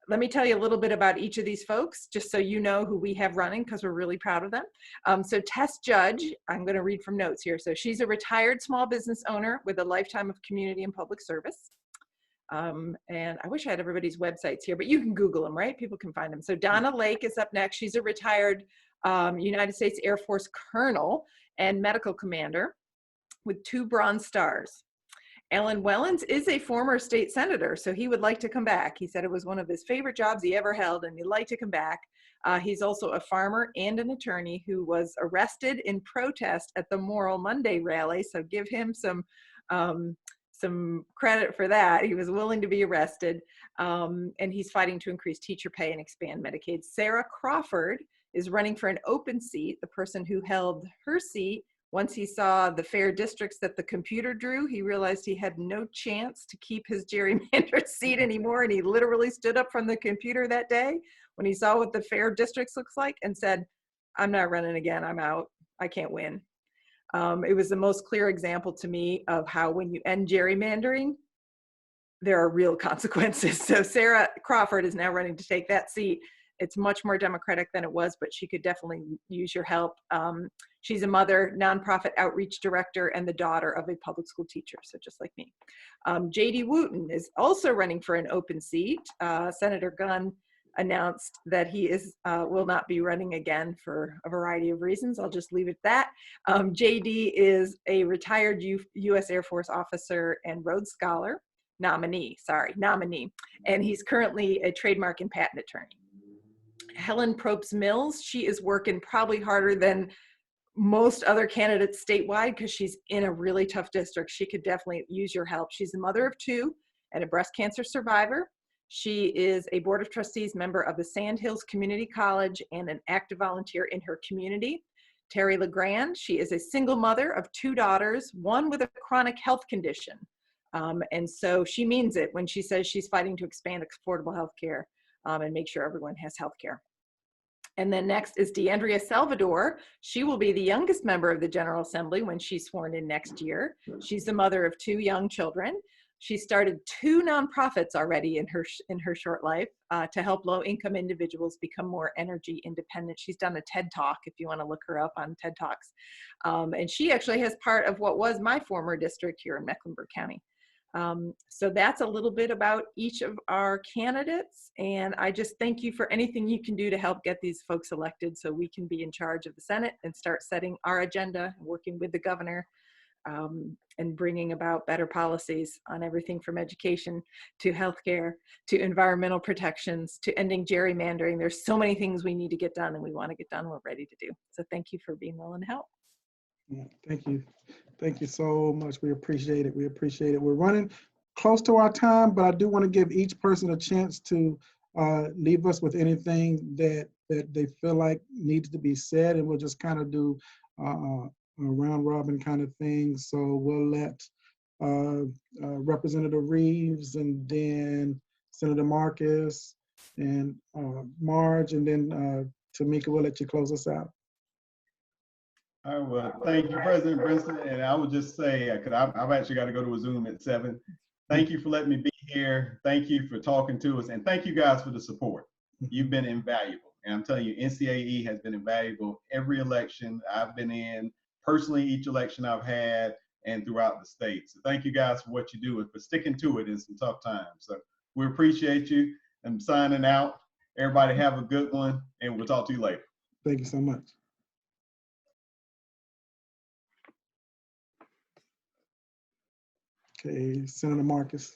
let me tell you a little bit about each of these folks, just so you know who we have running, because we're really proud of them. So Tess Judge, I'm going to read from notes here. So she's a retired small business owner with a lifetime of community and public service. And I wish I had everybody's websites here, but you can Google them, right? People can find them. So Donna Lake is up next. She's a retired United States Air Force colonel and medical commander with 2 Bronze Stars. Alan Wellens is a former state senator, so he would like to come back. He said it was one of his favorite jobs he ever held, and he'd like to come back. He's also a farmer and an attorney who was arrested in protest at the Moral Monday rally, so give him some credit for that. He was willing to be arrested, and he's fighting to increase teacher pay and expand Medicaid. Sarah Crawford is running for an open seat. The person who held her seat, once he saw the fair districts that the computer drew, he realized he had no chance to keep his gerrymandered seat anymore, and he literally stood up from the computer that day when he saw what the fair districts looks like and said, I'm not running again, I'm out, I can't win. It was the most clear example to me of how when you end gerrymandering, there are real consequences. So Sarah Crawford is now running to take that seat. It's much more democratic than it was, but she could definitely use your help. She's a mother, nonprofit outreach director, and the daughter of a public school teacher, so just like me. J.D. Wooten is also running for an open seat. Senator Gunn announced that he will not be running again for a variety of reasons. I'll just leave it at that. J.D. is a retired U.S. Air Force officer and Rhodes Scholar nominee, and he's currently a trademark and patent attorney. Helen Probst Mills, she is working probably harder than most other candidates statewide because she's in a really tough district. She could definitely use your help. She's a mother of 2 and a breast cancer survivor. She is a Board of Trustees member of the Sandhills Community College and an active volunteer in her community. Terry LeGrand, she is a single mother of 2 daughters, one with a chronic health condition. And so she means it when she says she's fighting to expand affordable health care and make sure everyone has health care. And then next is DeAndrea Salvador. She will be the youngest member of the General Assembly when she's sworn in next year. She's the mother of 2 young children. She started 2 nonprofits already in her short life to help low-income individuals become more energy independent. She's done a TED Talk if you want to look her up on TED Talks. And she actually has part of what was my former district here in Mecklenburg County. So that's a little bit about each of our candidates. And I just thank you for anything you can do to help get these folks elected so we can be in charge of the Senate and start setting our agenda, working with the governor, and bringing about better policies on everything from education to healthcare to environmental protections to ending gerrymandering. There's so many things we need to get done and we want to get done. We're ready to do. So thank you for being willing to help. Yeah, thank you. Thank you so much. We appreciate it. We appreciate it. We're running close to our time, but I do want to give each person a chance to leave us with anything that they feel like needs to be said, and we'll just kind of do a round robin kind of thing. So we'll let Representative Reeves and then Senator Marcus and Marge, and then Tamika, we'll let you close us out. All right, well, thank you, President Brinson. And I would just say, because I've actually got to go to a Zoom at 7. Thank you for letting me be here. Thank you for talking to us. And thank you guys for the support. You've been invaluable. And I'm telling you, NCAE has been invaluable every election I've been in, personally, each election I've had, and throughout the state. So thank you guys for what you do and for sticking to it in some tough times. So we appreciate you. I'm signing out. Everybody have a good one, and we'll talk to you later. Thank you so much. Okay, Senator Marcus.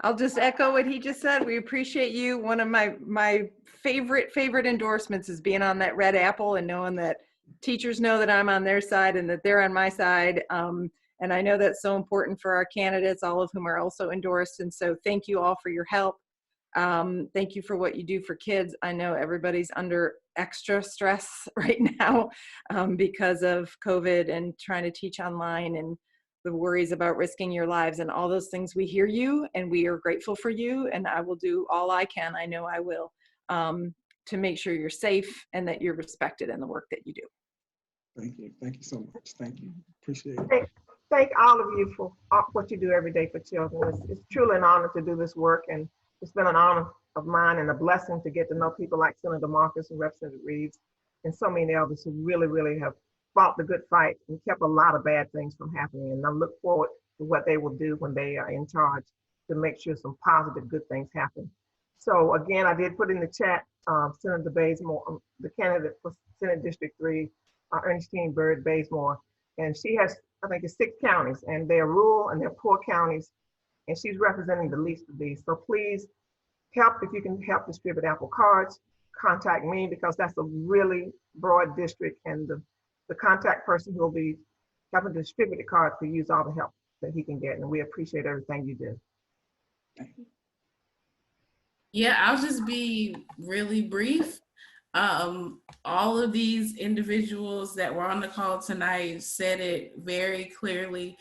I'll just echo what he just said. We appreciate you. One of my favorite endorsements is being on that red apple and knowing that teachers know that I'm on their side and that they're on my side. And I know that's so important for our candidates, all of whom are also endorsed. And so thank you all for your help. Thank you for what you do for kids. I know everybody's under extra stress right now because of COVID and trying to teach online and the worries about risking your lives and all those things. We hear you and we are grateful for you, and I will do all I can, I know I will, to make sure you're safe and that you're respected in the work that you do. Thank you. Thank you so much. Thank you. Appreciate it. Thank all of you for what you do every day for children. It's truly an honor to do this work, and it's been an honor of mine and a blessing to get to know people like Senator Marcus and Representative Reeves and so many others who really have fought the good fight and kept a lot of bad things from happening. And I look forward to what they will do when they are in charge to make sure some positive, good things happen. So again, I did put in the chat, Senator Bazemore, the candidate for Senate District 3, Ernestine Bird Bazemore, and she has, I think it's 6 counties, and they're rural and they're poor counties, and she's representing the least of these. So please help, if you can help distribute Apple cards, contact me, because that's a really broad district, and the contact person who will be helping to distribute the cards to use all the help that he can get, and we appreciate everything you do. Yeah, I'll just be really brief. All of these individuals that were on the call tonight said it very clearly.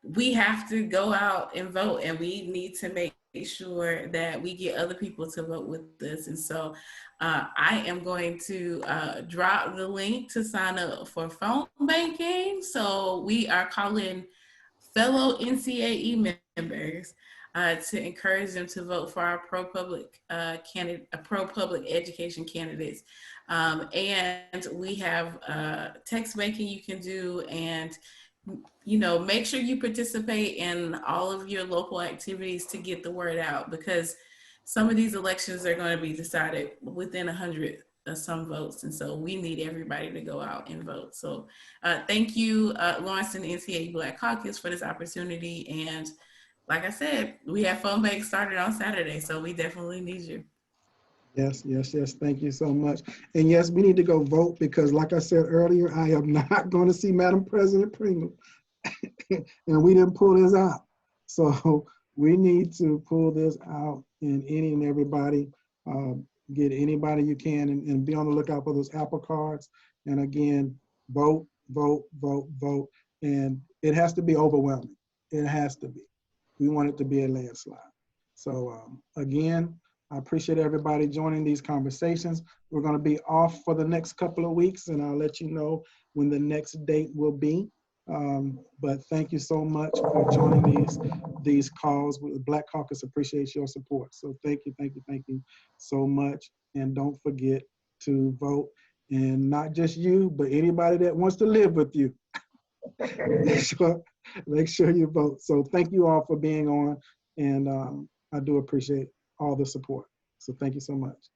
We have to go out and vote, and we need to make sure that we get other people to vote with us. And so I am going to drop the link to sign up for phone banking. So we are calling fellow NCAE members to encourage them to vote for our pro-public education candidates. And we have text banking you can do, and make sure you participate in all of your local activities to get the word out, because some of these elections are going to be decided within 100 of some votes. And so we need everybody to go out and vote. So thank you, Lawrence and the NCAE Black Caucus, for this opportunity. And like I said, we have phone bank started on Saturday, so we definitely need you. Yes. Thank you so much. And yes, we need to go vote, because like I said earlier, I am not going to see Madam President Pringle. And we didn't pull this out. So we need to pull this out, and any and everybody, get anybody you can, and be on the lookout for those Apple cards. And again, vote. And it has to be overwhelming. It has to be. We want it to be a landslide. So again, I appreciate everybody joining these conversations. We're going to be off for the next couple of weeks, and I'll let you know when the next date will be. But thank you so much for joining these calls. The Black Caucus appreciates your support. So thank you so much. And don't forget to vote. And not just you, but anybody that wants to live with you. Make sure you vote. So thank you all for being on. And I do appreciate all the support. So thank you so much.